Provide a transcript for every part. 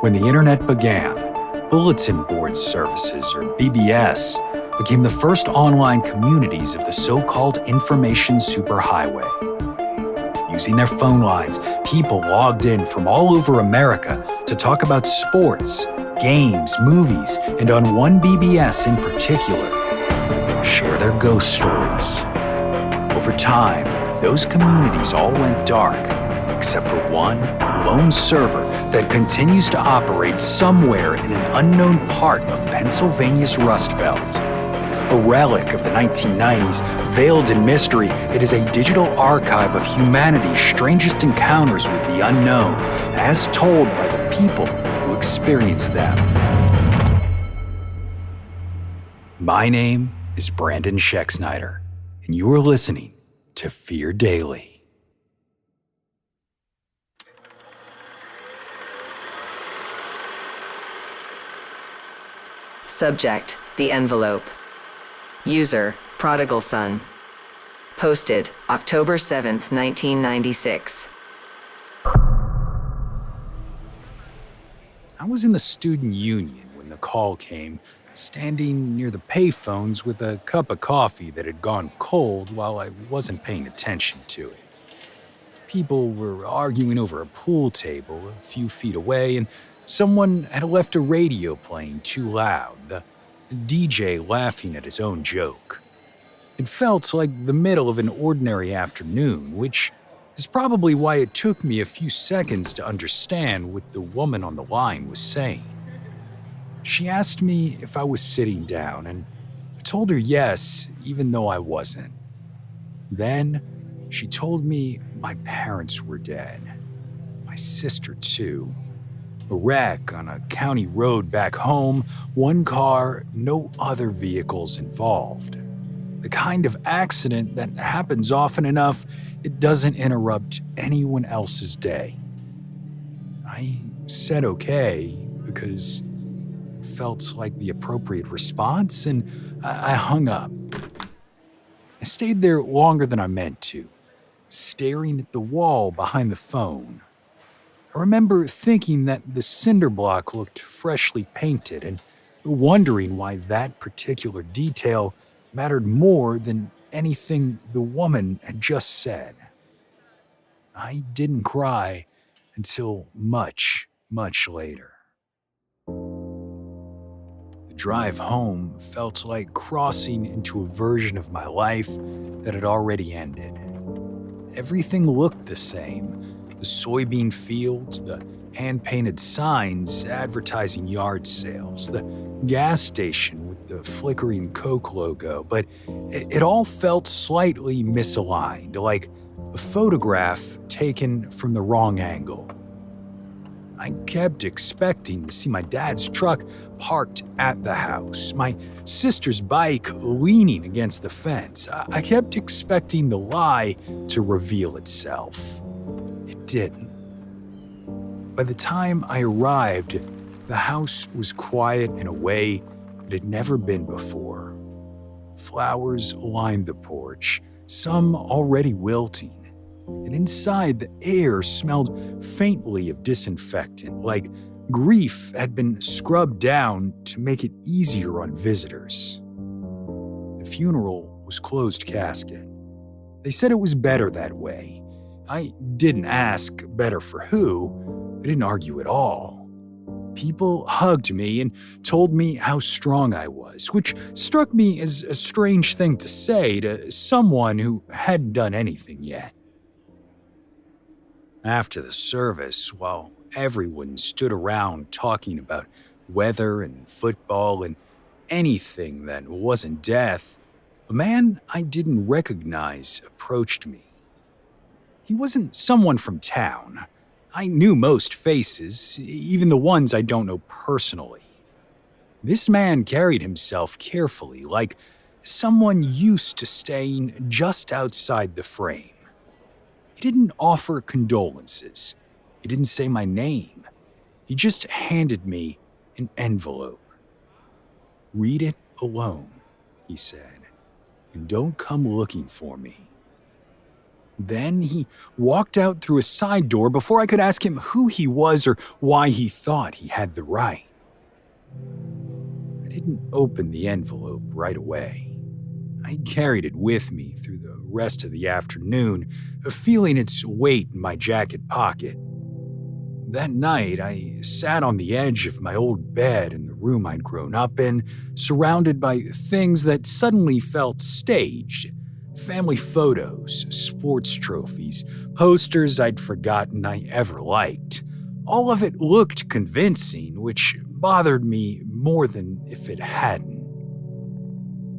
When the internet began, bulletin board services, or BBS, became the first online communities of the so-called information superhighway. Using their phone lines, people logged in from all over America to talk about sports, games, movies, and on one BBS in particular, share their ghost stories. Over time, those communities all went dark, except for one lone server that continues to operate somewhere in an unknown part of Pennsylvania's Rust Belt. A relic of the 1990s, veiled in mystery, it is a digital archive of humanity's strangest encounters with the unknown, as told by the people who experienced them. My name is Brandon Schexnayder, and you are listening to Fear Daily. Subject: The Envelope. User: prodigalS0N. Posted October 7th, 1996. I was in the student union when the call came, standing near the payphones with a cup of coffee that had gone cold while I wasn't paying attention to it. People were arguing over a pool table a few feet away, and someone had left a radio playing too loud, the DJ laughing at his own joke. It felt like the middle of an ordinary afternoon, which is probably why it took me a few seconds to understand what the woman on the line was saying. She asked me if I was sitting down, and I told her yes, even though I wasn't. Then she told me my parents were dead. My sister, too. A wreck on a county road back home, one car, no other vehicles involved. The kind of accident that happens often enough, it doesn't interrupt anyone else's day. I said okay because it felt like the appropriate response, and I hung up. I stayed there longer than I meant to, staring at the wall behind the phone. I remember thinking that the cinder block looked freshly painted and wondering why that particular detail mattered more than anything the woman had just said. I didn't cry until much, much later. The drive home felt like crossing into a version of my life that had already ended. Everything looked the same. The soybean fields, the hand-painted signs advertising yard sales, the gas station with the flickering Coke logo, but it all felt slightly misaligned, like a photograph taken from the wrong angle. I kept expecting to see my dad's truck parked at the house, my sister's bike leaning against the fence. I kept expecting the lie to reveal itself. It didn't. By the time I arrived, the house was quiet in a way it had never been before. Flowers lined the porch, some already wilting, and inside the air smelled faintly of disinfectant, like grief had been scrubbed down to make it easier on visitors. The funeral was closed casket. They said it was better that way. I didn't ask better for who. I didn't argue at all. People hugged me and told me how strong I was, which struck me as a strange thing to say to someone who hadn't done anything yet. After the service, while everyone stood around talking about weather and football and anything that wasn't death, a man I didn't recognize approached me. He wasn't someone from town. I knew most faces, even the ones I don't know personally. This man carried himself carefully, like someone used to staying just outside the frame. He didn't offer condolences. He didn't say my name. He just handed me an envelope. "Read it alone," he said, "and don't come looking for me." Then he walked out through a side door before I could ask him who he was or why he thought he had the right. I didn't open the envelope right away. I carried it with me through the rest of the afternoon, feeling its weight in my jacket pocket. That night, I sat on the edge of my old bed in the room I'd grown up in, surrounded by things that suddenly felt staged. Family photos, sports trophies, posters I'd forgotten I ever liked. All of it looked convincing, which bothered me more than if it hadn't.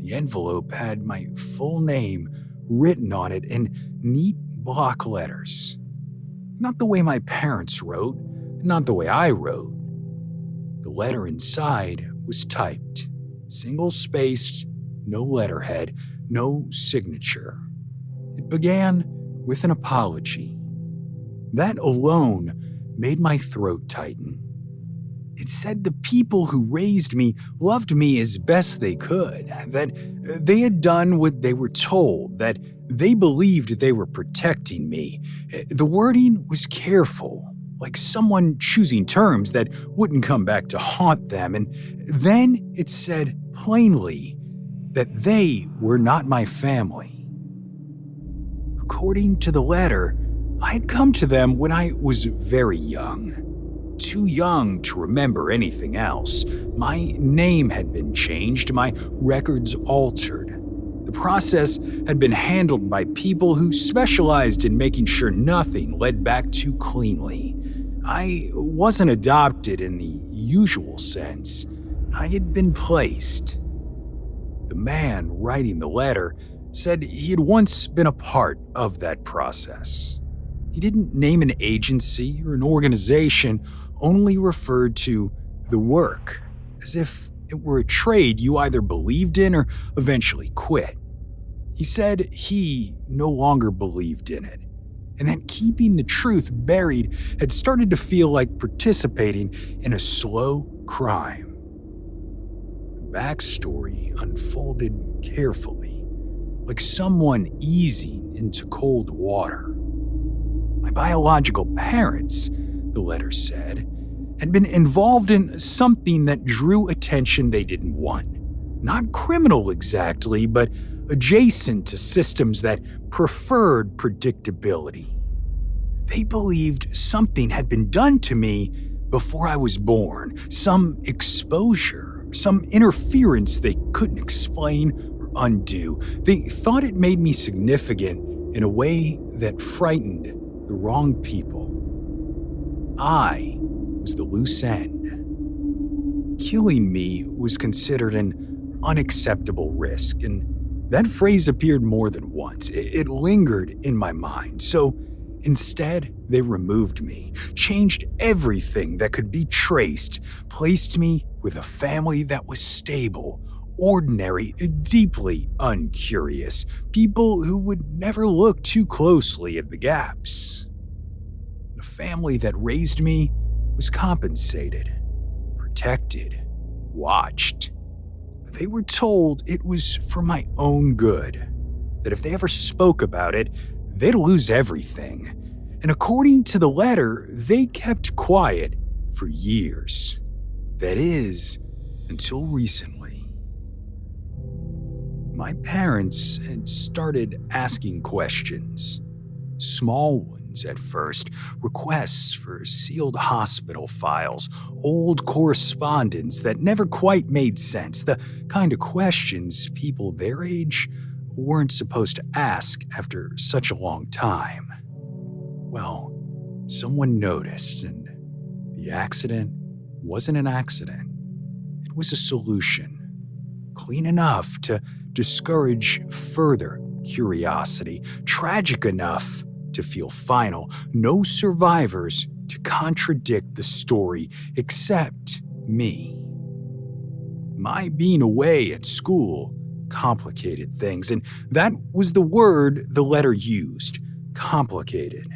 The envelope had my full name written on it in neat block letters. Not the way my parents wrote, not the way I wrote. The letter inside was typed, single-spaced, no letterhead, no signature. It began with an apology. That alone made my throat tighten. It said the people who raised me loved me as best they could, that they had done what they were told, that they believed they were protecting me. The wording was careful, like someone choosing terms that wouldn't come back to haunt them, and then it said plainly that they were not my family. According to the letter, I had come to them when I was very young. Too young to remember anything else. My name had been changed, my records altered. The process had been handled by people who specialized in making sure nothing led back too cleanly. I wasn't adopted in the usual sense. I had been placed. The man writing the letter said he had once been a part of that process. He didn't name an agency or an organization, only referred to the work, as if it were a trade you either believed in or eventually quit. He said he no longer believed in it, and that keeping the truth buried had started to feel like participating in a slow crime. The backstory unfolded carefully, like someone easing into cold water. My biological parents, the letter said, had been involved in something that drew attention they didn't want. Not criminal exactly, but adjacent to systems that preferred predictability. They believed something had been done to me before I was born, some exposure, some interference they couldn't explain or undo. They thought it made me significant in a way that frightened the wrong people. I was the loose end. Killing me was considered an unacceptable risk, and that phrase appeared more than once. It lingered in my mind, so instead they removed me, changed everything that could be traced, placed me with a family that was stable, ordinary, deeply uncurious, people who would never look too closely at the gaps. The family that raised me was compensated, protected, watched. They were told it was for my own good, that if they ever spoke about it, they'd lose everything. And according to the letter, they kept quiet for years. That is, until recently. My parents had started asking questions. Small ones at first, requests for sealed hospital files, old correspondence that never quite made sense, the kind of questions people their age weren't supposed to ask after such a long time. Well, someone noticed, and the accident wasn't an accident. It was a solution, clean enough to discourage further curiosity, tragic enough to feel final, no survivors to contradict the story except me. My being away at school complicated things, and that was the word the letter used, complicated.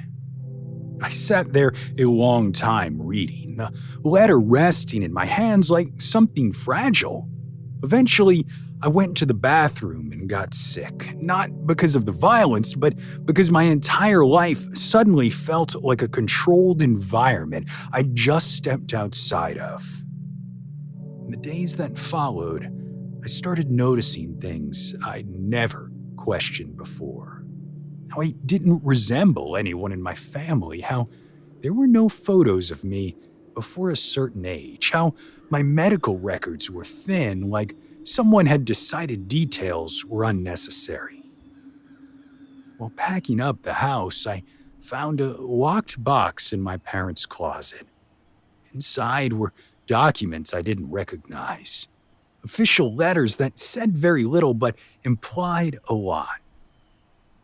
I sat there a long time reading, the letter resting in my hands like something fragile. Eventually, I went to the bathroom and got sick, not because of the violence, but because my entire life suddenly felt like a controlled environment I just stepped outside of. In the days that followed, I started noticing things I'd never questioned before. How I didn't resemble anyone in my family, how there were no photos of me before a certain age, how my medical records were thin, like someone had decided details were unnecessary. While packing up the house, I found a locked box in my parents' closet. Inside were documents I didn't recognize, official letters that said very little but implied a lot.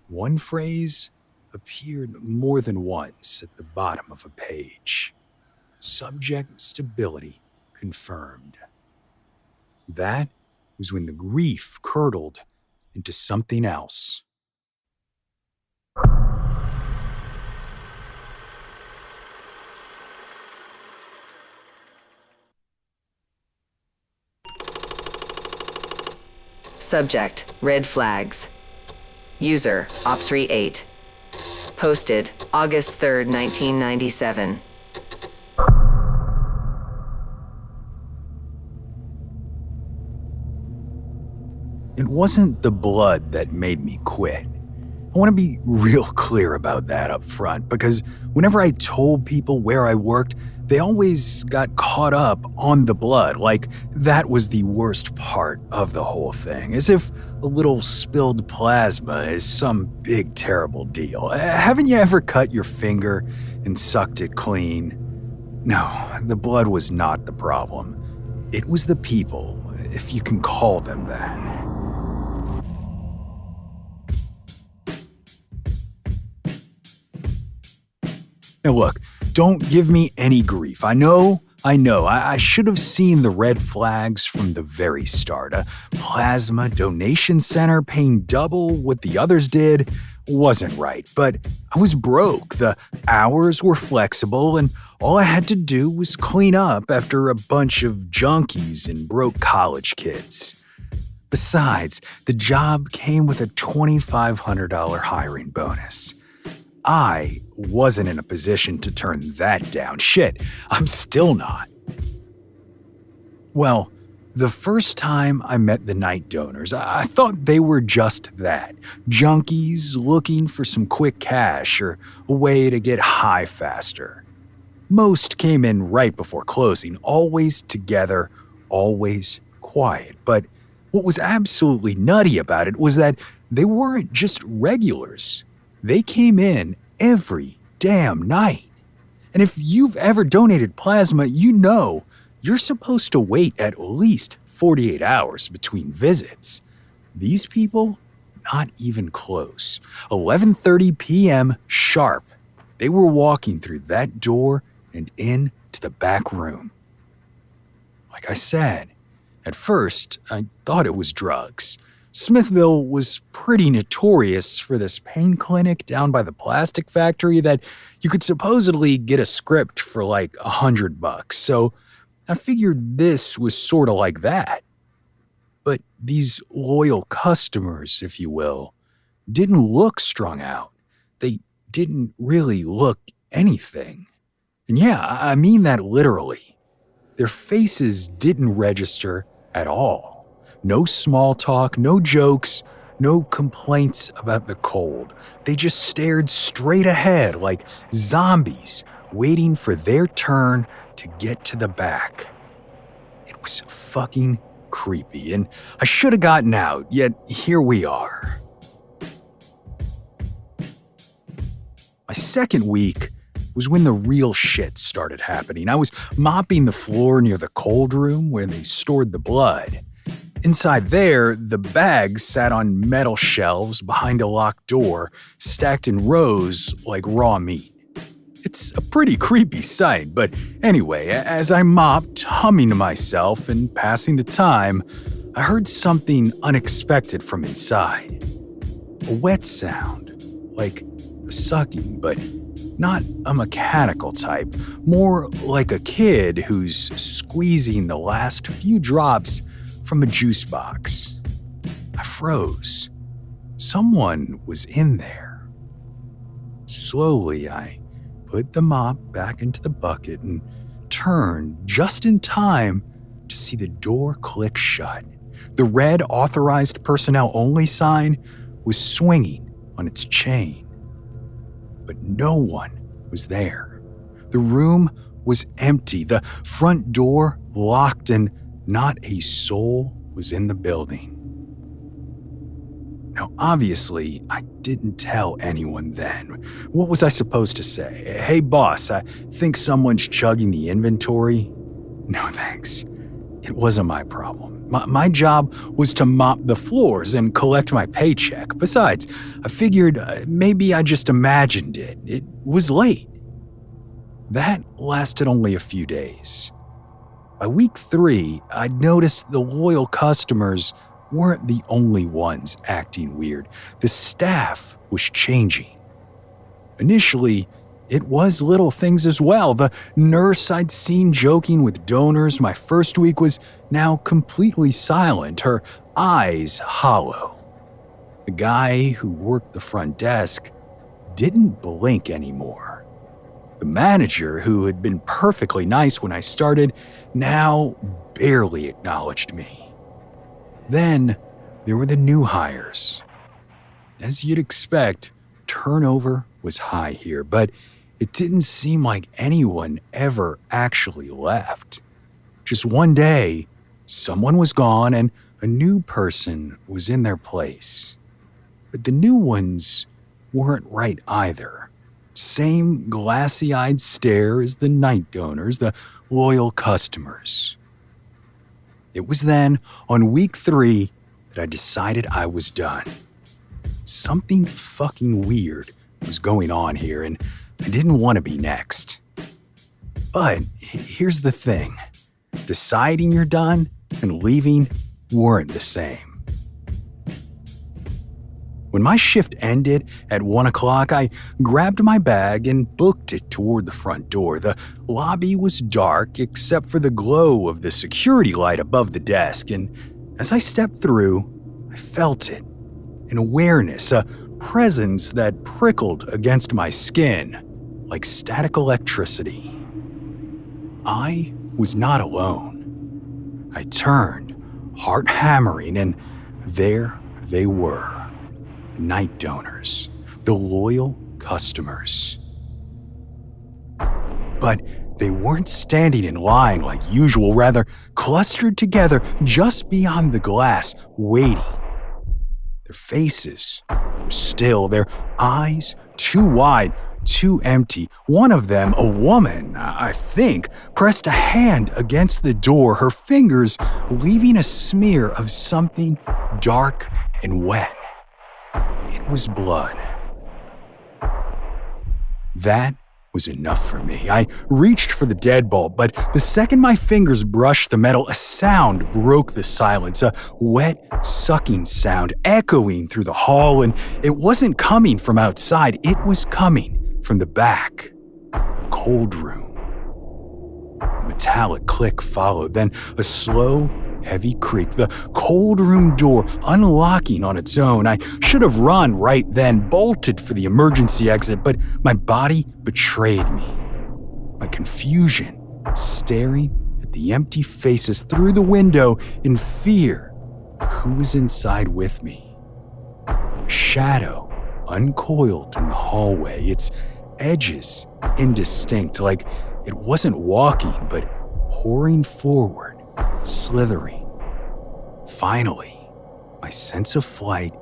One phrase appeared more than once at the bottom of a page. Subject stability confirmed. That was when the grief curdled into something else. Subject, red flags. User, Opsri8. Posted, August 3rd, 1997. It wasn't the blood that made me quit. I want to be real clear about that up front, because whenever I told people where I worked, they always got caught up on the blood, like that was the worst part of the whole thing, as if a little spilled plasma is some big terrible deal. Haven't you ever cut your finger and sucked it clean? No, the blood was not the problem. It was the people, if you can call them that. Now look, don't give me any grief. I know. I should have seen the red flags from the very start. A plasma donation center paying double what the others did wasn't right, but I was broke. The hours were flexible, and all I had to do was clean up after a bunch of junkies and broke college kids. Besides, the job came with a $2,500 hiring bonus. I wasn't in a position to turn that down. Shit, I'm still not. Well, the first time I met the night donors, I thought they were just that. Junkies looking for some quick cash or a way to get high faster. Most came in right before closing, always together, always quiet. But what was absolutely nutty about it was that they weren't just regulars. They came in every damn night. And if you've ever donated plasma, you know you're supposed to wait at least 48 hours between visits. These people, not even close. 11:30 p.m. sharp. They were walking through that door and into the back room. Like I said, at first, I thought it was drugs. Smithville was pretty notorious for this pain clinic down by the plastic factory that you could supposedly get a script for like $100. So I figured this was sort of like that. But these loyal customers, if you will, didn't look strung out. They didn't really look anything. And yeah, I mean that literally. Their faces didn't register at all. No small talk, no jokes, no complaints about the cold. They just stared straight ahead like zombies waiting for their turn to get to the back. It was fucking creepy, and I should have gotten out, yet here we are. My second week was when the real shit started happening. I was mopping the floor near the cold room where they stored the blood. Inside there, the bags sat on metal shelves behind a locked door, stacked in rows like raw meat. It's a pretty creepy sight, but anyway, as I mopped, humming to myself and passing the time, I heard something unexpected from inside. A wet sound, like a sucking, but not a mechanical type, more like a kid who's squeezing the last few drops from a juice box. I froze. Someone was in there. Slowly, I put the mop back into the bucket and turned just in time to see the door click shut. The red authorized personnel only sign was swinging on its chain. But no one was there. The room was empty, the front door locked, and not a soul was in the building. Now, obviously, I didn't tell anyone then. What was I supposed to say? Hey, boss, I think someone's chugging the inventory? No, thanks. It wasn't my problem. My job was to mop the floors and collect my paycheck. Besides, I figured maybe I just imagined it. It was late. That lasted only a few days. By week 3, I'd noticed the loyal customers weren't the only ones acting weird. The staff was changing. Initially, it was little things as well. The nurse I'd seen joking with donors my first week was now completely silent, her eyes hollow. The guy who worked the front desk didn't blink anymore. The manager, who had been perfectly nice when I started, now barely acknowledged me. Then there were the new hires. As you'd expect, turnover was high here, but it didn't seem like anyone ever actually left. Just one day, someone was gone and a new person was in their place. But the new ones weren't right either. Same glassy-eyed stare as the night donors, the loyal customers. It was then, on week 3, that I decided I was done. Something fucking weird was going on here, and I didn't want to be next. But here's the thing. Deciding you're done and leaving weren't the same. When my shift ended at 1 o'clock, I grabbed my bag and booked it toward the front door. The lobby was dark except for the glow of the security light above the desk, and as I stepped through, I felt it. An awareness, a presence that prickled against my skin like static electricity. I was not alone. I turned, heart hammering, and there they were. The night donors, the loyal customers. But they weren't standing in line like usual, rather clustered together just beyond the glass, waiting. Their faces were still, their eyes too wide, too empty. One of them, a woman, I think, pressed a hand against the door, her fingers leaving a smear of something dark and wet. It was blood. That was enough for me. I reached for the deadbolt, but the second my fingers brushed the metal, a sound broke the silence, a wet, sucking sound echoing through the hall, and it wasn't coming from outside, it was coming from the back, the cold room. A metallic click followed, then a slow, heavy creak, the cold room door unlocking on its own. I should have run right then, bolted for the emergency exit, but my body betrayed me. My confusion, staring at the empty faces through the window in fear of who was inside with me. A shadow uncoiled in the hallway, its edges indistinct, like it wasn't walking, but pouring forward, slithering. Finally, my sense of flight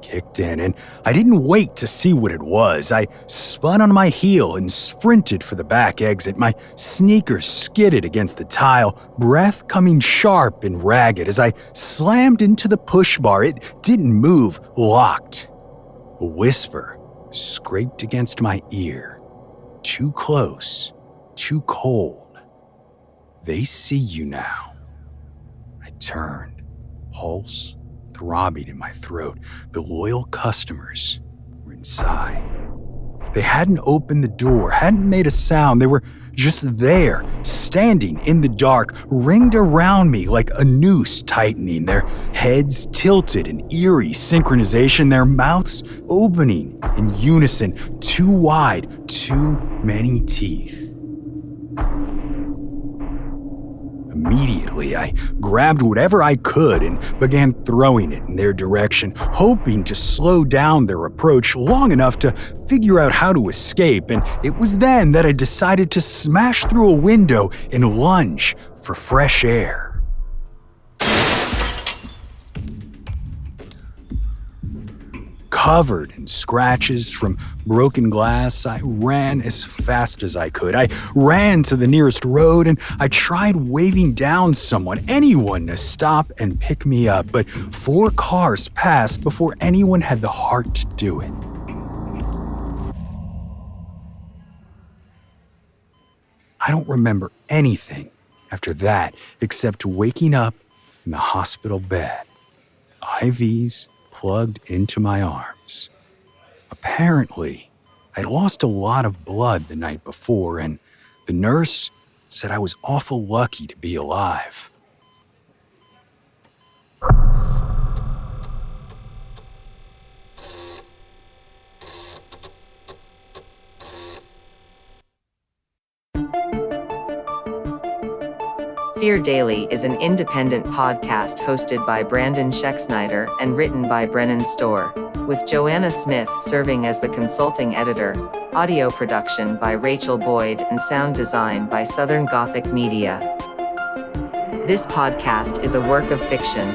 kicked in, and I didn't wait to see what it was. I spun on my heel and sprinted for the back exit. My sneakers skidded against the tile, breath coming sharp and ragged as I slammed into the push bar. It didn't move, locked. A whisper scraped against my ear. Too close, too cold. They see you now. I turned, pulse throbbing in my throat. The loyal customers were inside. They hadn't opened the door, hadn't made a sound. They were just there, standing in the dark, ringed around me like a noose tightening, their heads tilted in eerie synchronization, their mouths opening in unison, too wide, too many teeth. Immediately, I grabbed whatever I could and began throwing it in their direction, hoping to slow down their approach long enough to figure out how to escape, and it was then that I decided to smash through a window and lunge for fresh air. Covered in scratches from broken glass, I ran as fast as I could. I ran to the nearest road and I tried waving down someone, anyone, to stop and pick me up, but 4 cars passed before anyone had the heart to do it. I don't remember anything after that except waking up in the hospital bed, IVs plugged into my arms. Apparently, I'd lost a lot of blood the night before, and the nurse said I was awful lucky to be alive. Fear Daily is an independent podcast hosted by Brandon Schexnayder and written by Brennan Storr, with Joanna Smith serving as the consulting editor, audio production by Rachel Boyd, and sound design by Southern Gothic Media. This podcast is a work of fiction.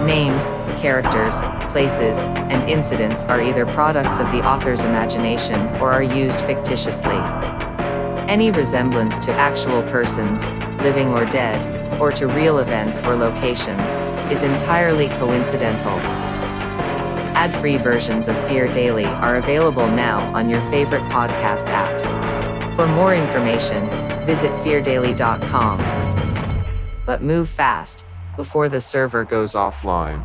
Names, characters, places, and incidents are either products of the author's imagination or are used fictitiously. Any resemblance to actual persons, living or dead, or to real events or locations, is entirely coincidental. Ad-free versions of Fear Daily are available now on your favorite podcast apps. For more information, visit feardaily.com. But move fast, before the server goes offline.